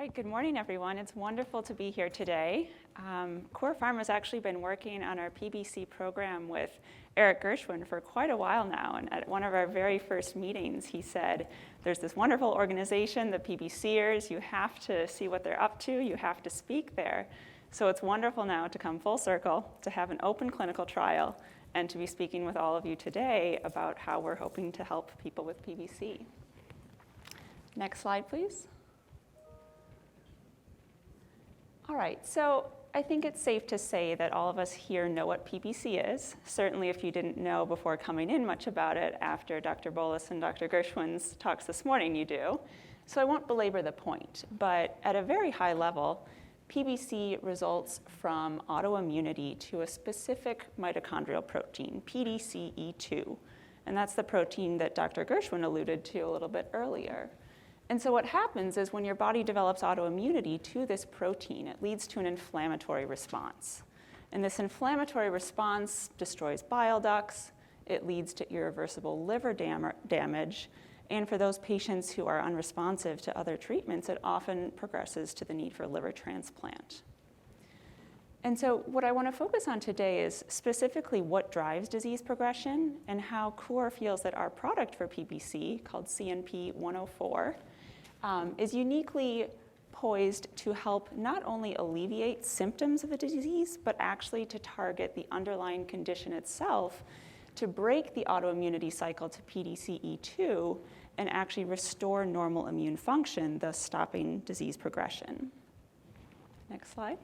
right, good morning, everyone. It's wonderful to be here today. COUR Pharma has actually been working on our PBC program with Eric Gershwin for quite a while now, and at one of our very first meetings, he said, there's this wonderful organization, the PBCers, you have to see what they're up to, you have to speak there. So it's wonderful now to come full circle, to have an open clinical trial, and to be speaking with all of you today about how we're hoping to help people with PBC. Next slide, please. All right, so I think it's safe to say that all of us here know what PBC is. Certainly if you didn't know before coming in much about it, after Dr. Bolus and Dr. Gershwin's talks this morning, you do. So I won't belabor the point, but at a very high level, PBC results from autoimmunity to a specific mitochondrial protein, PDC-E2. And that's the protein that Dr. Gershwin alluded to a little bit earlier. And so what happens is when your body develops autoimmunity to this protein, it leads to an inflammatory response. And this inflammatory response destroys bile ducts, it leads to irreversible liver damage, and for those patients who are unresponsive to other treatments, it often progresses to the need for liver transplant. And so what I want to focus on today is specifically what drives disease progression and how COUR feels that our product for PBC, called CNP-104, is uniquely poised to help not only alleviate symptoms of a disease, but actually to target the underlying condition itself to break the autoimmunity cycle to PDC-E2 and actually restore normal immune function, thus stopping disease progression. Next slide.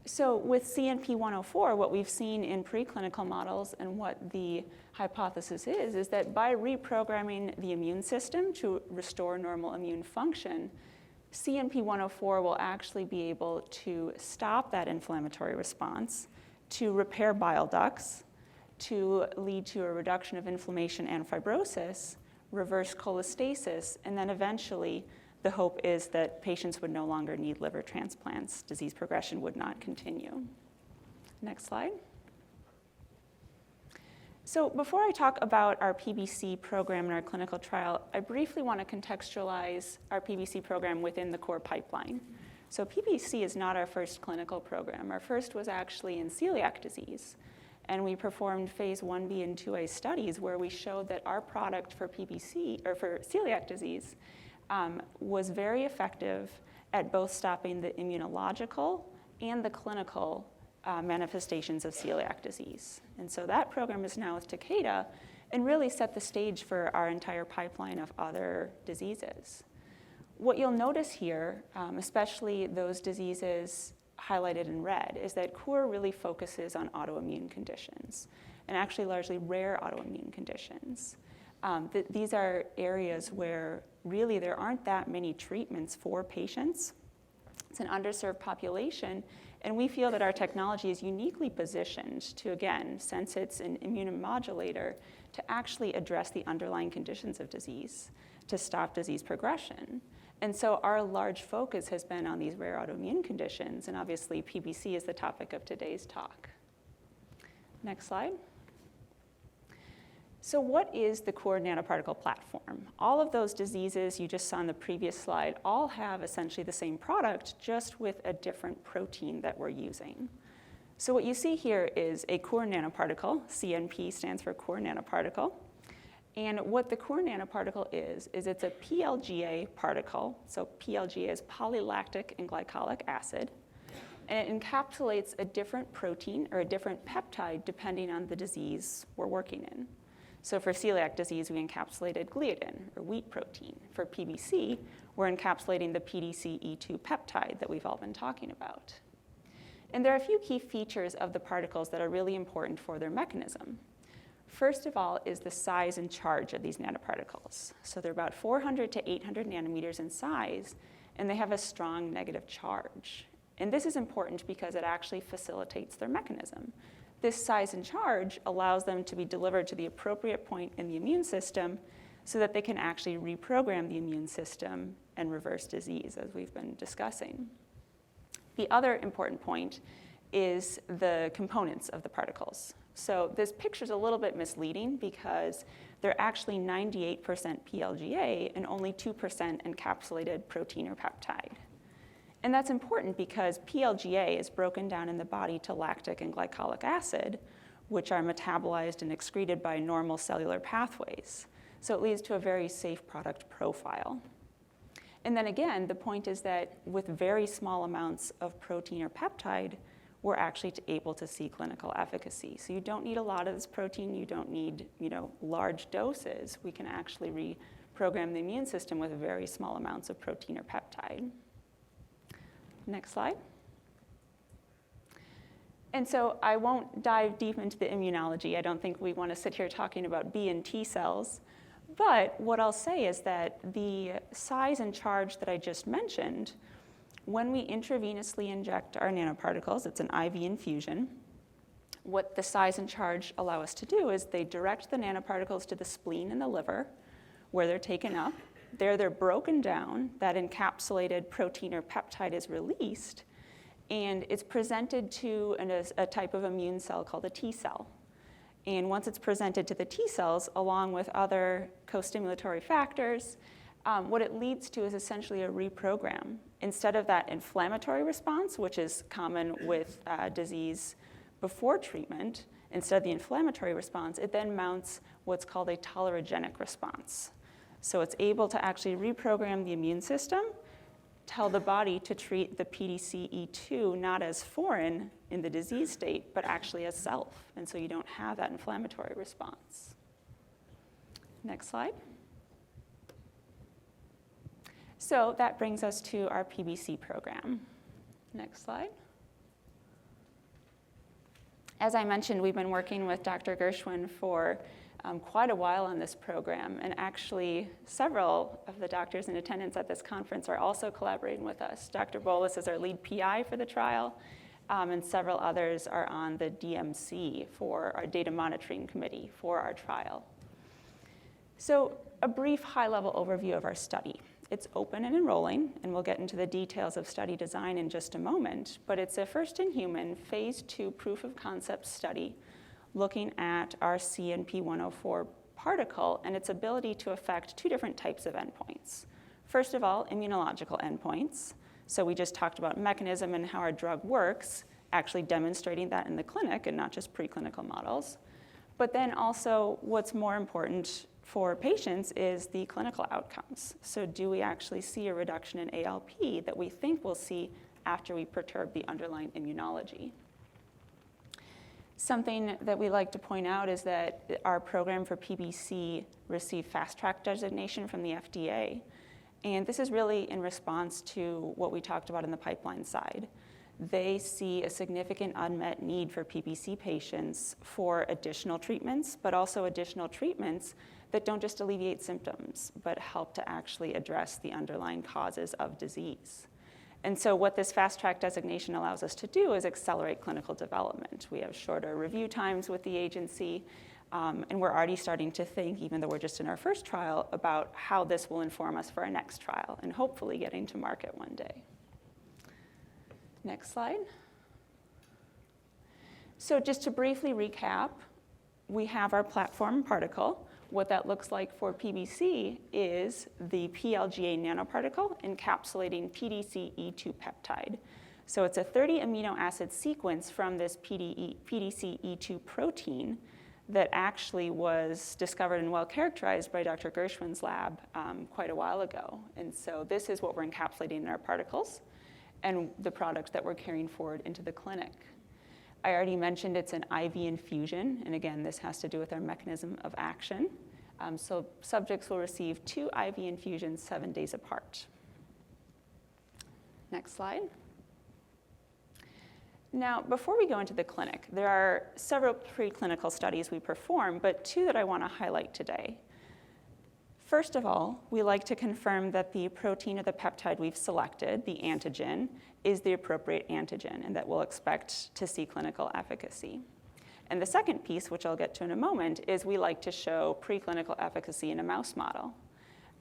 So with CNP-104, what we've seen in preclinical models and what the hypothesis is that by reprogramming the immune system to restore normal immune function, CNP-104 will actually be able to stop that inflammatory response, to repair bile ducts, to lead to a reduction of inflammation and fibrosis, reverse cholestasis, and then eventually the hope is that patients would no longer need liver transplants. Disease progression would not continue. Next slide. So before I talk about our PBC program and our clinical trial, I briefly want to contextualize our PBC program within the COUR pipeline. So PBC is not our first clinical program. Our first was actually in celiac disease. And we performed phase 1b and 2a studies where we showed that our product for PBC, or for celiac disease, was very effective at both stopping the immunological and the clinical manifestations of celiac disease. And so that program is now with Takeda and really set the stage for our entire pipeline of other diseases. What you'll notice here, especially those diseases highlighted in red, is that COUR really focuses on autoimmune conditions, and actually largely rare autoimmune conditions. These are areas where really there aren't that many treatments for patients. It's an underserved population, and we feel that our technology is uniquely positioned to, again, since it's an immunomodulator, to actually address the underlying conditions of disease, to stop disease progression. And so our large focus has been on these rare autoimmune conditions, and obviously PBC is the topic of today's talk. Next slide. So what is the COUR nanoparticle platform? All of those diseases you just saw on the previous slide all have essentially the same product, just with a different protein that we're using. So what you see here is a COUR nanoparticle. CNP stands for COUR nanoparticle. And what the COUR nanoparticle is it's a PLGA particle. So PLGA is polylactic and glycolic acid. And it encapsulates a different protein or a different peptide depending on the disease we're working in. So for celiac disease, we encapsulated gliadin, or wheat protein. For PBC, we're encapsulating the PDC-E2 peptide that we've all been talking about. And there are a few key features of the particles that are really important for their mechanism. First of all is the size and charge of these nanoparticles. So they're about 400 to 800 nanometers in size, and they have a strong negative charge. And this is important because it actually facilitates their mechanism. This size and charge allows them to be delivered to the appropriate point in the immune system so that they can actually reprogram the immune system and reverse disease, as we've been discussing. The other important point is the components of the particles. So this picture's a little bit misleading because they're actually 98% PLGA and only 2% encapsulated protein or peptide. And that's important because PLGA is broken down in the body to lactic and glycolic acid, which are metabolized and excreted by normal cellular pathways. So it leads to a very safe product profile. And then again, the point is that with very small amounts of protein or peptide, we're actually able to see clinical efficacy. So you don't need a lot of this protein, you don't need large doses. We can actually reprogram the immune system with very small amounts of protein or peptide. Next slide. And so I won't dive deep into the immunology. I don't think we want to sit here talking about B and T cells. But what I'll say is that the size and charge that I just mentioned, when we intravenously inject our nanoparticles, it's an IV infusion, what the size and charge allow us to do is they direct the nanoparticles to the spleen and the liver, where they're taken up. There they're broken down, that encapsulated protein or peptide is released, and it's presented to a type of immune cell called a T cell. And once it's presented to the T cells, along with other co-stimulatory factors, what it leads to is essentially a reprogram. Instead of that inflammatory response, which is common with disease before treatment, instead of the inflammatory response, it then mounts what's called a tolerogenic response. So it's able to actually reprogram the immune system, tell the body to treat the PDC-E2 not as foreign in the disease state, but actually as self. And so you don't have that inflammatory response. Next slide. So that brings us to our PBC program. Next slide. As I mentioned, we've been working with Dr. Gershwin for quite a while on this program, and actually several of the doctors in attendance at this conference are also collaborating with us. Dr. Bolus is our lead PI for the trial, and several others are on the DMC for our data monitoring committee for our trial. So a brief high-level overview of our study. It's open and enrolling, and we'll get into the details of study design in just a moment, but it's a first-in-human phase 2 proof of concept study looking at our CNP-104 particle and its ability to affect 2 different types of endpoints. First of all, immunological endpoints. So we just talked about mechanism and how our drug works, actually demonstrating that in the clinic and not just preclinical models. But then also what's more important for patients is the clinical outcomes. So do we actually see a reduction in ALP that we think we'll see after we perturb the underlying immunology? Something that we like to point out is that our program for PBC received fast track designation from the FDA. And this is really in response to what we talked about in the pipeline side. They see a significant unmet need for PBC patients for additional treatments, but also additional treatments that don't just alleviate symptoms, but help to actually address the underlying causes of disease. And so what this fast track designation allows us to do is accelerate clinical development. We have shorter review times with the agency, and we're already starting to think, even though we're just in our first trial, about how this will inform us for our next trial and hopefully getting to market one day. Next slide. So just to briefly recap, we have our platform particle. What that looks like for PBC is the PLGA nanoparticle encapsulating PDC-E2 peptide. So it's a 30 amino acid sequence from this PDC-E2 protein that actually was discovered and well characterized by Dr. Gershwin's lab quite a while ago. And so this is what we're encapsulating in our particles and the product that we're carrying forward into the clinic. I already mentioned it's an IV infusion, and again, this has to do with our mechanism of action. So subjects will receive 2 IV infusions 7 days apart. Next slide. Now, before we go into the clinic, there are several preclinical studies we perform, but 2 that I want to highlight today. First of all, we like to confirm that the protein or the peptide we've selected, the antigen, is the appropriate antigen and that we'll expect to see clinical efficacy. And the second piece, which I'll get to in a moment, is we like to show preclinical efficacy in a mouse model.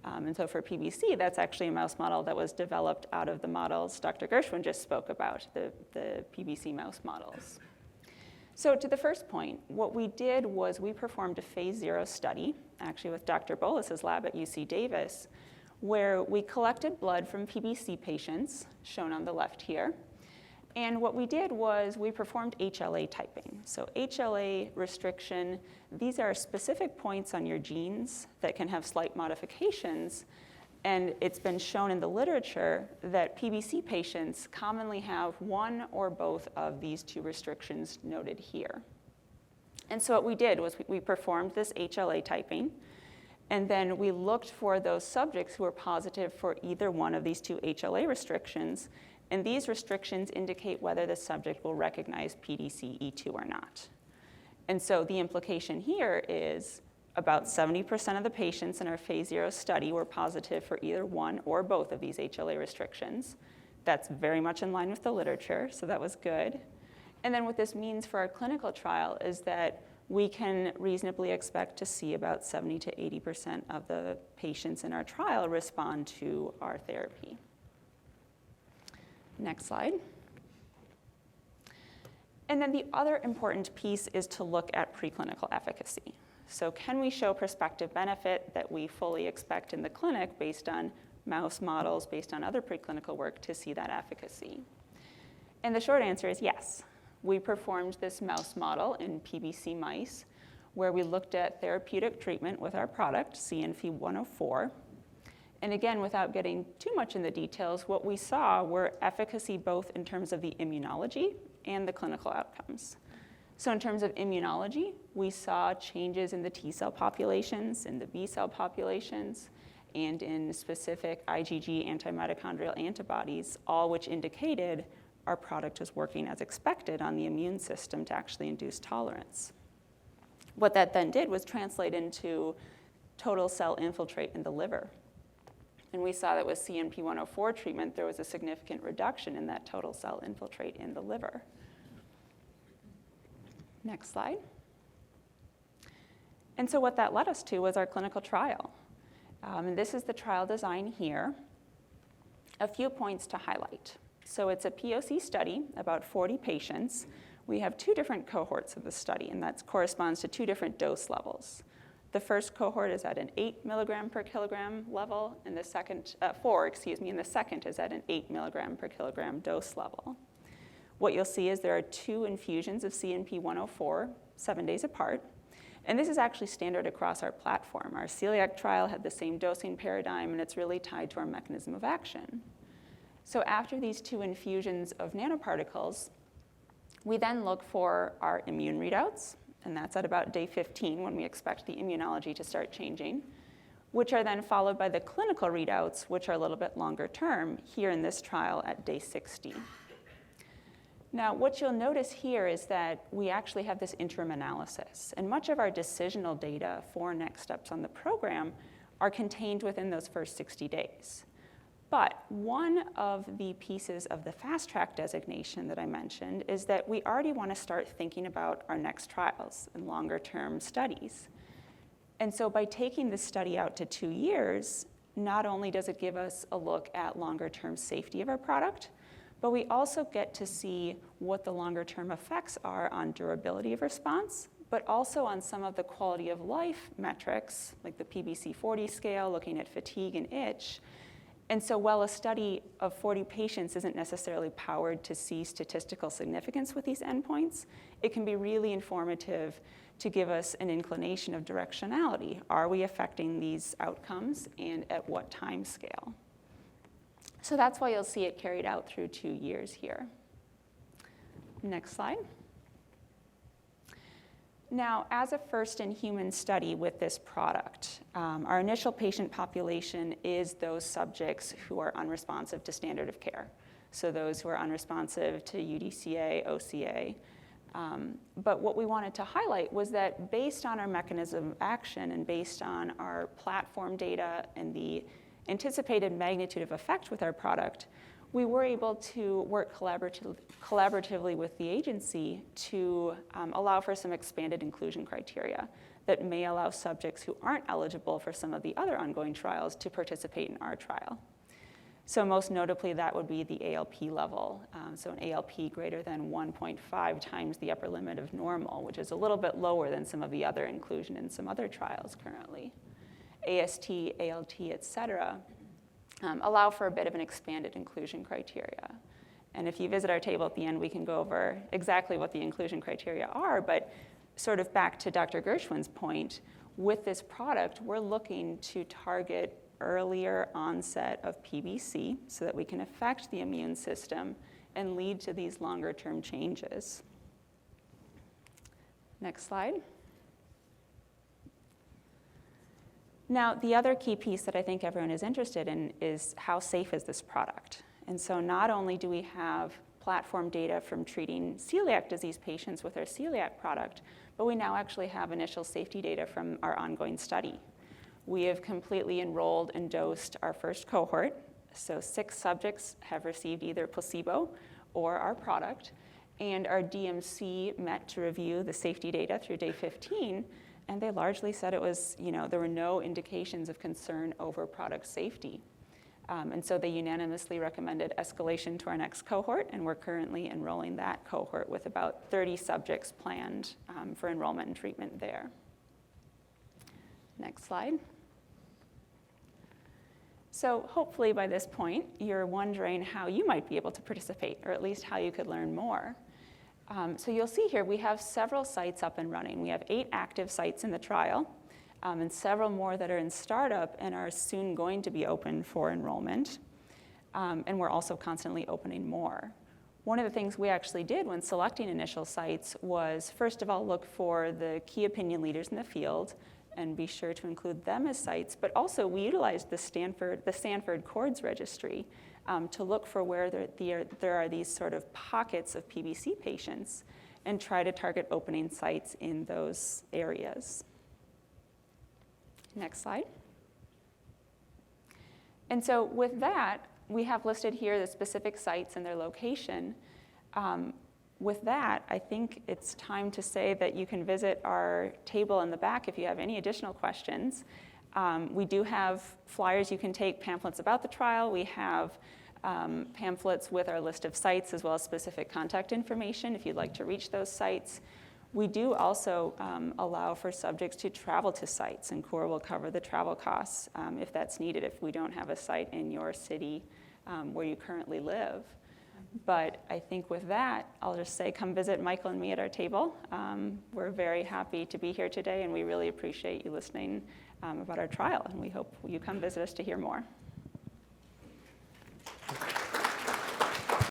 And so for PBC, that's actually a mouse model that was developed out of the models Dr. Gershwin just spoke about, the PBC mouse models. So to the first point, what we did was we performed a phase 0 study, actually with Dr. Bolas's lab at UC Davis, where we collected blood from PBC patients, shown on the left here. And what we did was we performed HLA typing. So HLA restriction, these are specific points on your genes that can have slight modifications. And it's been shown in the literature that PBC patients commonly have one or both of these two restrictions noted here. And so what we did was we performed this HLA typing, and then we looked for those subjects who were positive for either one of these two HLA restrictions, and these restrictions indicate whether the subject will recognize PDC-E2 or not. And so the implication here is about 70% of the patients in our phase 0 study were positive for either one or both of these HLA restrictions. That's very much in line with the literature, so that was good. And then what this means for our clinical trial is that we can reasonably expect to see about 70 to 80% of the patients in our trial respond to our therapy. Next slide. And then the other important piece is to look at preclinical efficacy. So can we show prospective benefit that we fully expect in the clinic based on mouse models, based on other preclinical work to see that efficacy? And the short answer is yes. We performed this mouse model in PBC mice where we looked at therapeutic treatment with our product, CNP-104. And again, without getting too much in the details, what we saw were efficacy both in terms of the immunology and the clinical outcomes. So in terms of immunology, we saw changes in the T cell populations, in the B cell populations, and in specific IgG antimitochondrial antibodies, all which indicated our product is working as expected on the immune system to actually induce tolerance. What that then did was translate into total cell infiltrate in the liver. And we saw that with CNP-104 treatment, there was a significant reduction in that total cell infiltrate in the liver. Next slide. And so what that led us to was our clinical trial. And this is the trial design here. A few points to highlight. So it's a POC study, about 40 patients. We have two different cohorts of the study, and that corresponds to two different dose levels. The first cohort is at an 8 milligram per kilogram level, and the second, and the second is at an 8 milligram per kilogram dose level. What you'll see is there are 2 infusions of CNP-104, 7 days apart. And this is actually standard across our platform. Our celiac trial had the same dosing paradigm, and it's really tied to our mechanism of action. So after these 2 infusions of nanoparticles, we then look for our immune readouts, and that's at about day 15 when we expect the immunology to start changing, which are then followed by the clinical readouts, which are a little bit longer term, here in this trial at day 60. Now, what you'll notice here is that we actually have this interim analysis, and much of our decisional data for next steps on the program are contained within those first 60 days. But one of the pieces of the fast track designation that I mentioned is that we already want to start thinking about our next trials and longer term studies. And so by taking this study out to 2 years, not only does it give us a look at longer term safety of our product, but we also get to see what the longer term effects are on durability of response, but also on some of the quality of life metrics, like the PBC-40 scale, looking at fatigue and itch. And so while a study of 40 patients isn't necessarily powered to see statistical significance with these endpoints, it can be really informative to give us an inclination of directionality. Are we affecting these outcomes, and at what time scale? So that's why you'll see it carried out through 2 years here. Next slide. Now, as a first-in-human study with this product, our initial patient population is those subjects who are unresponsive to standard of care. So those who are unresponsive to UDCA, OCA. But what we wanted to highlight was that based on our mechanism of action and based on our platform data and the anticipated magnitude of effect with our product, we were able to work collaboratively with the agency to allow for some expanded inclusion criteria that may allow subjects who aren't eligible for some of the other ongoing trials to participate in our trial. So most notably, that would be the ALP level. So an ALP greater than 1.5 times the upper limit of normal, which is a little bit lower than some of the other inclusion in some other trials currently. AST, ALT, et cetera, allow for a bit of an expanded inclusion criteria. And if you visit our table at the end, we can go over exactly what the inclusion criteria are, but sort of back to Dr. Gershwin's point, with this product, we're looking to target earlier onset of PBC so that we can affect the immune system and lead to these longer-term changes. Next slide. Now, the other key piece that I think everyone is interested in is how safe is this product? And so not only do we have platform data from treating celiac disease patients with our celiac product, but we now actually have initial safety data from our ongoing study. We have completely enrolled and dosed our first cohort. So 6 subjects have received either placebo or our product. And our DMC met to review the safety data through day 15. And they largely said it was, there were no indications of concern over product safety. And so they unanimously recommended escalation to our next cohort, and we're currently enrolling that cohort with about 30 subjects planned for enrollment and treatment there. Next slide. So hopefully by this point, you're wondering how you might be able to participate, or at least how you could learn more. So you'll see here we have several sites up and running. We have 8 active sites in the trial, and several more that are in startup and are soon going to be open for enrollment. And we're also constantly opening more. One of the things we actually did when selecting initial sites was, first of all, look for the key opinion leaders in the field and be sure to include them as sites. But also, we utilized the Stanford COURS registry to look for where there are these sort of pockets of PBC patients and try to target opening sites in those areas. Next slide. And so with that, we have listed here the specific sites and their location. With that, I think it's time to say that you can visit our table in the back if you have any additional questions. We do have flyers you can take, pamphlets about the trial. We have pamphlets with our list of sites as well as specific contact information if you'd like to reach those sites. We do also allow for subjects to travel to sites, and COUR will cover the travel costs if that's needed, if we don't have a site in your city where you currently live. But I think with that, I'll just say come visit Michael and me at our table. We're very happy to be here today, and we really appreciate you listening about our trial, and we hope you come visit us to hear more.